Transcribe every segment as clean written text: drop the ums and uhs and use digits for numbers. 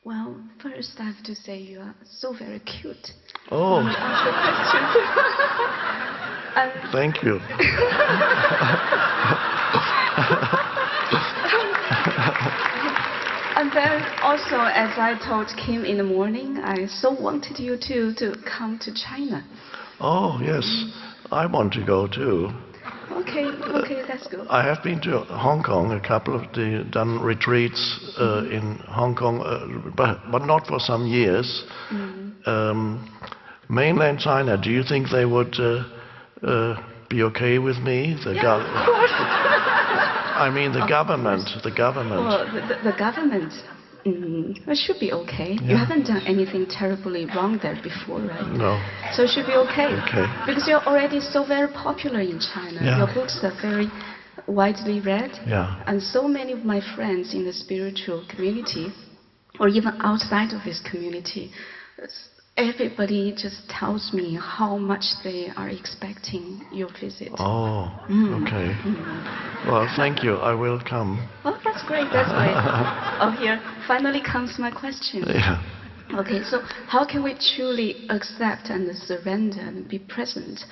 Well, first I have to say you are so very cute. Oh. When you ask the question. Thank you. And then also, as I told Kim in the morning, I so wanted you to come to China. Oh, yes. I want to go too. Okay, that's good. I have been to Hong Kong, done retreats in Hong Kong, but not for some years. Mainland China, do you think they would be okay with me? Of course. I mean the government. Well, the government it should be okay. Yeah. You haven't done anything terribly wrong there before, right? No. So it should be okay. Okay. Because you're already so very popular in China. Yeah. Your books are very widely read. Yeah. And so many of my friends in the spiritual community, or even outside of this community, everybody just tells me how much they are expecting your visit. Oh, okay. Well, thank you. I will come. Oh, that's great, that's great. Oh, here finally comes my question. Yeah. Okay, so how can we truly accept and surrender and be present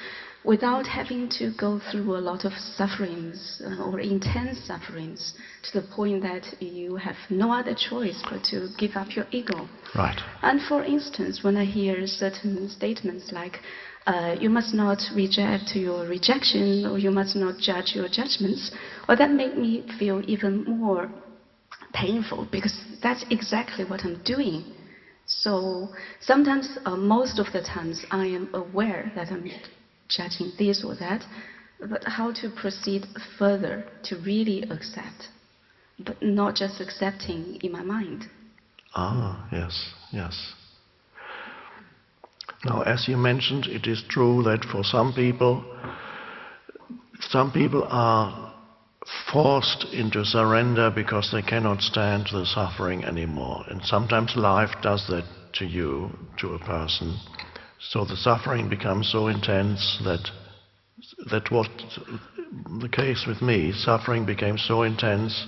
without having to go through a lot of sufferings or intense sufferings to the point that you have no other choice but to give up your ego? Right. And for instance, when I hear certain statements like, you must not reject your rejection, or you must not judge your judgments, well, that made me feel even more painful, because that's exactly what I'm doing. So sometimes, most of the times, I am aware that I'm judging this or that, but how to proceed further to really accept, but not just accepting in my mind. Ah, yes, yes. Now, as you mentioned, it is true that for some people are forced into surrender because they cannot stand the suffering anymore. And sometimes life does that to you, to a person. So the suffering becomes so intense that was the case with me. Suffering became so intense,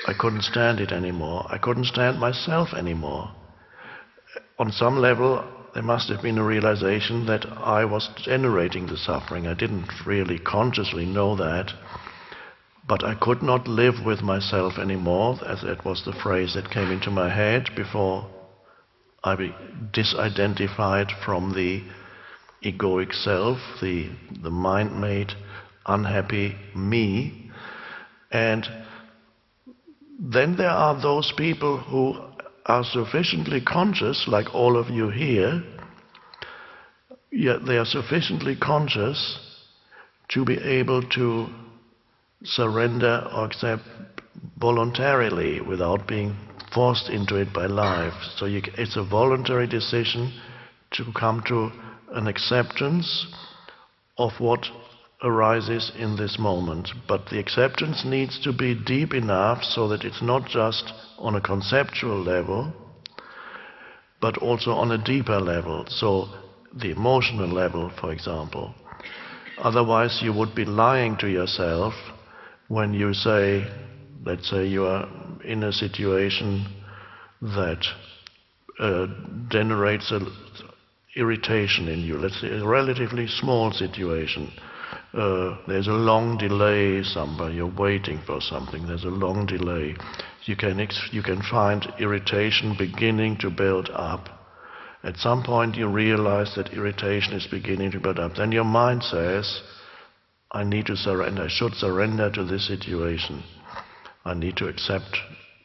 I couldn't stand it anymore. I couldn't stand myself anymore. On some level, there must have been a realization that I was generating the suffering. I didn't really consciously know that, but I could not live with myself anymore, as that was the phrase that came into my head before I disidentified from the egoic self, the mind-made, unhappy me. And then there are those people who are sufficiently conscious, like all of you here, yet they are sufficiently conscious to be able to surrender or accept voluntarily without being forced into it by life. So it's a voluntary decision to come to an acceptance of what arises in this moment. But the acceptance needs to be deep enough so that it's not just on a conceptual level, but also on a deeper level. So the emotional level, for example. Otherwise you would be lying to yourself when you say, let's say you are in a situation that generates irritation in you. Let's say a relatively small situation. There's a long delay somewhere, you're waiting for something, there's a long delay. You can find irritation beginning to build up. At some point you realize that irritation is beginning to build up. Then your mind says, I need to surrender, I should surrender to this situation. I need to accept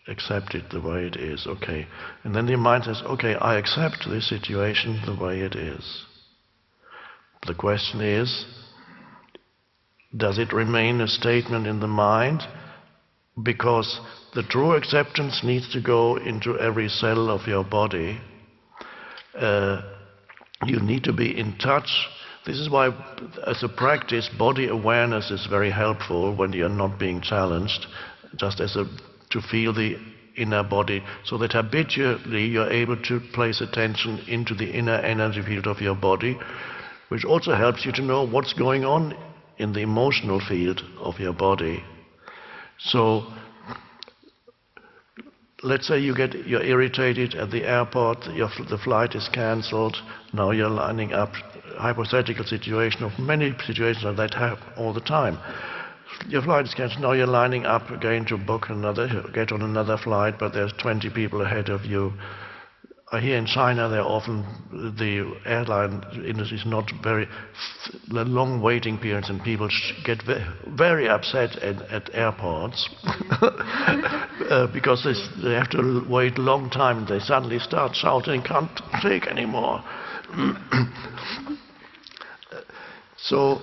it the way it is, okay. And then the mind says, okay, I accept this situation the way it is. The question is, does it remain a statement in the mind? Because the true acceptance needs to go into every cell of your body. You need to be in touch. This is why, as a practice, body awareness is very helpful when you're not being challenged, just to feel the inner body, so that habitually you're able to place attention into the inner energy field of your body, which also helps you to know what's going on in the emotional field of your body. So let's say you're irritated at the airport, the flight is cancelled, now you're lining up, hypothetical situation of many situations like that happen all the time. Your flight is cancelled, now you're lining up again to get on another flight, but there's 20 people ahead of you. Here in China, the airline industry is not very long waiting periods, and people get very upset at airports because they have to wait a long time, and they suddenly start shouting, "Can't take anymore." So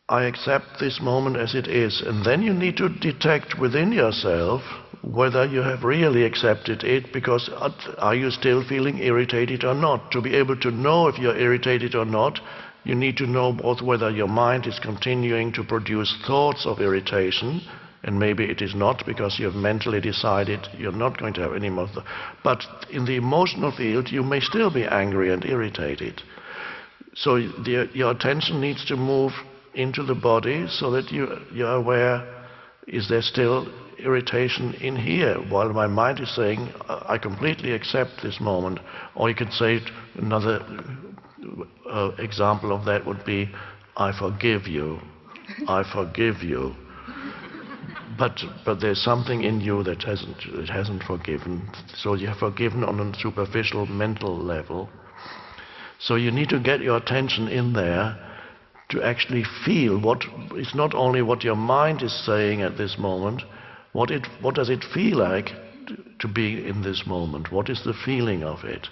I accept this moment as it is, and then you need to detect within yourself whether you have really accepted it, because are you still feeling irritated or not? To be able to know if you're irritated or not, you need to know both whether your mind is continuing to produce thoughts of irritation, and maybe it is not because you have mentally decided you're not going to have any more. But in the emotional field, you may still be angry and irritated. So your attention needs to move into the body so that you're aware, is there still irritation in here while my mind is saying, I completely accept this moment. Or you could say another example of that would be, I forgive you. I forgive you. But there's something in you that hasn't forgiven. So you have forgiven on a superficial mental level. So you need to get your attention in there to actually feel it's not only what your mind is saying at this moment, what does it feel like to be in this moment? What is the feeling of it?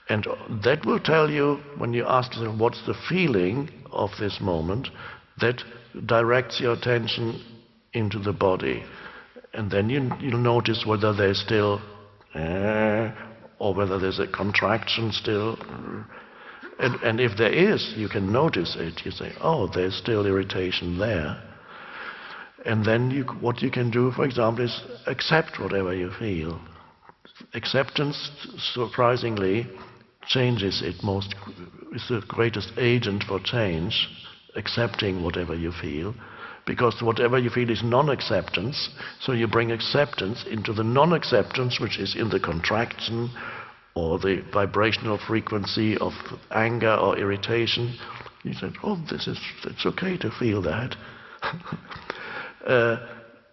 And that will tell you, when you ask yourself, what's the feeling of this moment, that directs your attention into the body. And then you'll notice whether there's still, or whether there's a contraction still. And if there is, you can notice it. You say, oh, there's still irritation there. And then what you can do, for example, is accept whatever you feel. Acceptance, surprisingly, changes it most. It's the greatest agent for change, accepting whatever you feel. Because whatever you feel is non-acceptance, so you bring acceptance into the non-acceptance, which is in the contraction or the vibrational frequency of anger or irritation. You said, oh, it's okay to feel that.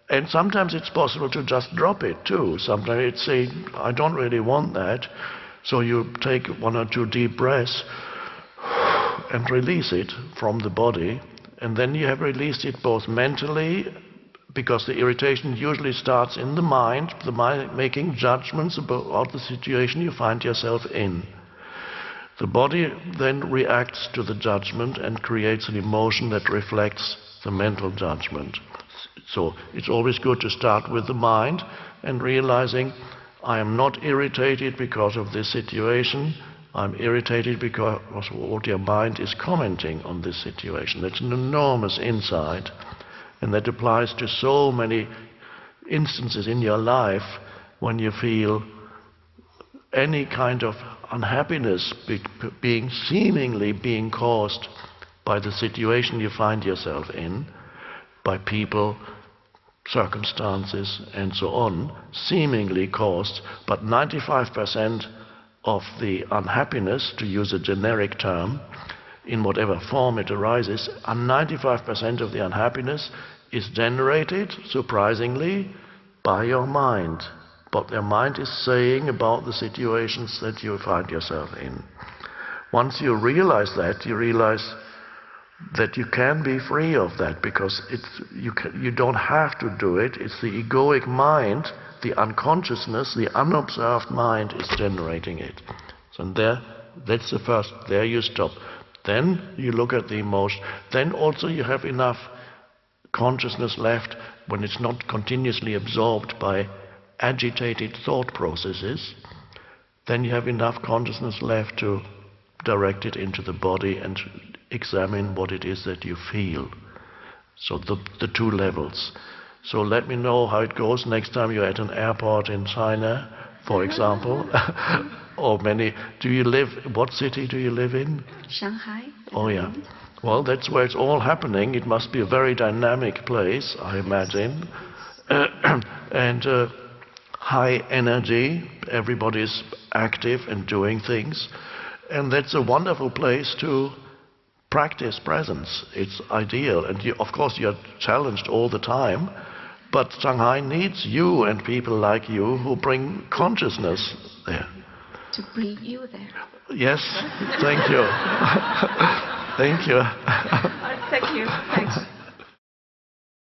And sometimes it's possible to just drop it too. Sometimes it's saying, I don't really want that. So you take 1 or 2 deep breaths and release it from the body. And then you have released it both mentally, because the irritation usually starts in the mind making judgments about the situation you find yourself in. The body then reacts to the judgment and creates an emotion that reflects the mental judgment. So it's always good to start with the mind and realizing, I am not irritated because of this situation. I'm irritated because what your mind is commenting on this situation. That's an enormous insight. And that applies to so many instances in your life when you feel any kind of unhappiness seemingly being caused by the situation you find yourself in, by people, circumstances, and so on, seemingly caused, but 95% of the unhappiness, to use a generic term, in whatever form it arises, and 95% of the unhappiness is generated, surprisingly, by your mind. What your mind is saying about the situations that you find yourself in. Once you realize that, you realize that you can be free of that, because you don't have to do it. It's the egoic mind, the unconsciousness, the unobserved mind is generating it. So that's the first, there you stop. Then you look at the emotion. Then also you have enough consciousness left when it's not continuously absorbed by agitated thought processes. Then you have enough consciousness left to direct it into the body and examine what it is that you feel. So the 2 levels. So let me know how it goes next time you're at an airport in China, for example, or many. What city do you live in? Shanghai. Oh, yeah. Well, that's where it's all happening. It must be a very dynamic place, I imagine. And high energy. Everybody's active and doing things. And that's a wonderful place to practice presence. It's ideal. And of course, you're challenged all the time. But Shanghai needs you and people like you who bring consciousness there. To bring you there. Yes, thank you. Thank you. Thank you. Thanks.